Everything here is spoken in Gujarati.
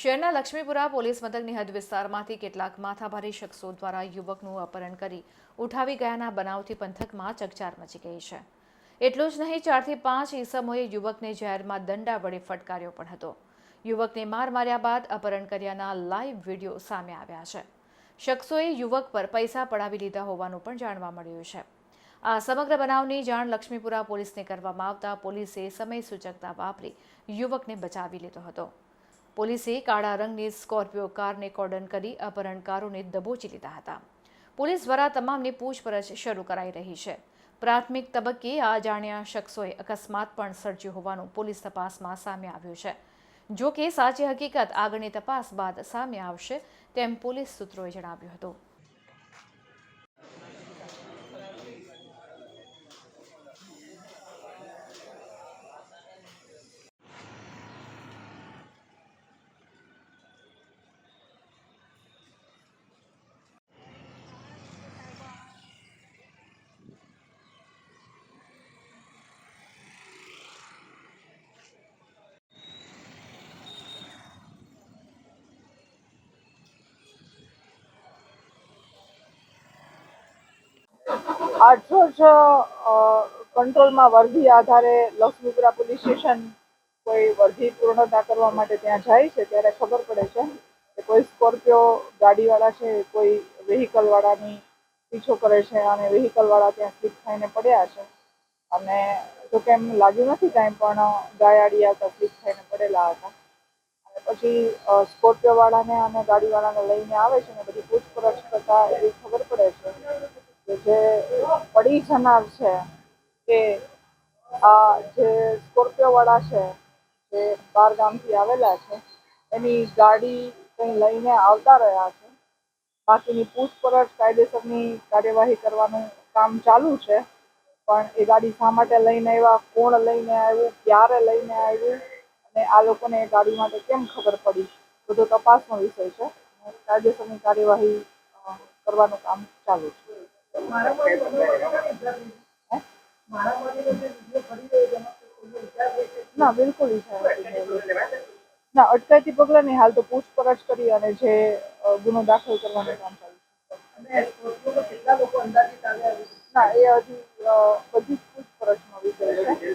શહેરના લક્ષ્મીપુરા પોલીસ મથકની હદ વિસ્તારમાંથી કેટલાક માથાભારે શખ્સો દ્વારા યુવકનું અપહરણ કરી ઉઠાવી ગયાના બનાવથી પંથકમાં ચકચાર મચી ગઈ છે। એટલું જ નહીં, 4 થી 5 ઈસમોએ યુવકને જાહેરમાં દંડા વડે ફટકાર્યો પણ હતો। યુવકને માર માર્યા બાદ અપહરણ કર્યાના લાઈવ વિડીયો સામે આવ્યા છે। શખ્સોએ યુવક પર પૈસા પડાવી લીધા હોવાનું પણ જાણવા મળ્યું છે। આ સમગ્ર બનાવની જાણ લક્ષ્મીપુરા પોલીસને કરવામાં આવતા પોલીસે સમય સૂચકતા વાપરી યુવકને બચાવી લીધો હતો। પોલીસે કાળા રંગની સ્કોર્પિયોकारને કોર્ડન કરી અપહરણકારોને દબોચી લીધા હતા। પોલીસ દ્વારા તમામની પૂછપરછ શરૂ કરાઈ રહી છે। પ્રાથમિક તબક્કે આ અજાણ્યા શખ્સોએ અકસ્માત પણ સર્જ્યો હોવાનું પોલીસ તપાસમાં સામે આવ્યું છે। જો કે સાચી હકીકત આગળની તપાસ બાદ સામે આવશે તેમ પોલીસ સૂત્રોએ જણાવ્યું હતું। આજરોજ કંટ્રોલમાં વર્ધી આધારે લક્ષ્મીપુરા પોલીસ સ્ટેશન કોઈ વર્ધી પૂર્ણતા કરવા માટે ત્યાં જાય છે ત્યારે ખબર પડે છે કે કોઈ સ્કોર્પિયો ગાડીવાળા છે કોઈ વેહિકલવાળાની પીછો કરે છે અને વેહિકલવાળા ત્યાં સ્લીપ થઈને પડ્યા છે અને જોકે એમને લાગ્યું નથી કાંઈ, પણ ગાયાડી આવતા સ્લીપ થઈને પડેલા હતા। અને પછી સ્કોર્પિયોવાળાને અને ગાડીવાળાને લઈને આવે છે અને બધી પૂછપરછ કરતા એવી ખબર પડે છે જે પડી જનાર છે કે આ જે સ્કોર્પિયો વાળા છે જે બાર ગામથી આવેલા છે એની ગાડી કંઈ લઈને આવતા રહ્યા છે। બાકીની પૂછપરછ કાયદેસરની કાર્યવાહી કરવાનું કામ ચાલુ છે, પણ એ ગાડી શા માટે લઈને આવ્યા, કોણ લઈને આવ્યું, ક્યારે લઈને આવ્યું અને આ લોકોને એ ગાડી માટે કેમ ખબર પડી, બધો તપાસનો વિષય છે। કાયદેસરની કાર્યવાહી કરવાનું કામ ચાલુ છે। ના, બિલકુલ ના, અટકાયતી પગલાં નહીં, હાલ તો પૂછપરછ કરી અને જે ગુનો દાખલ કરવાનું કામ ચાલુ છે। ના, એ હજી બધી જ પૂછપરછનો વિષય છે।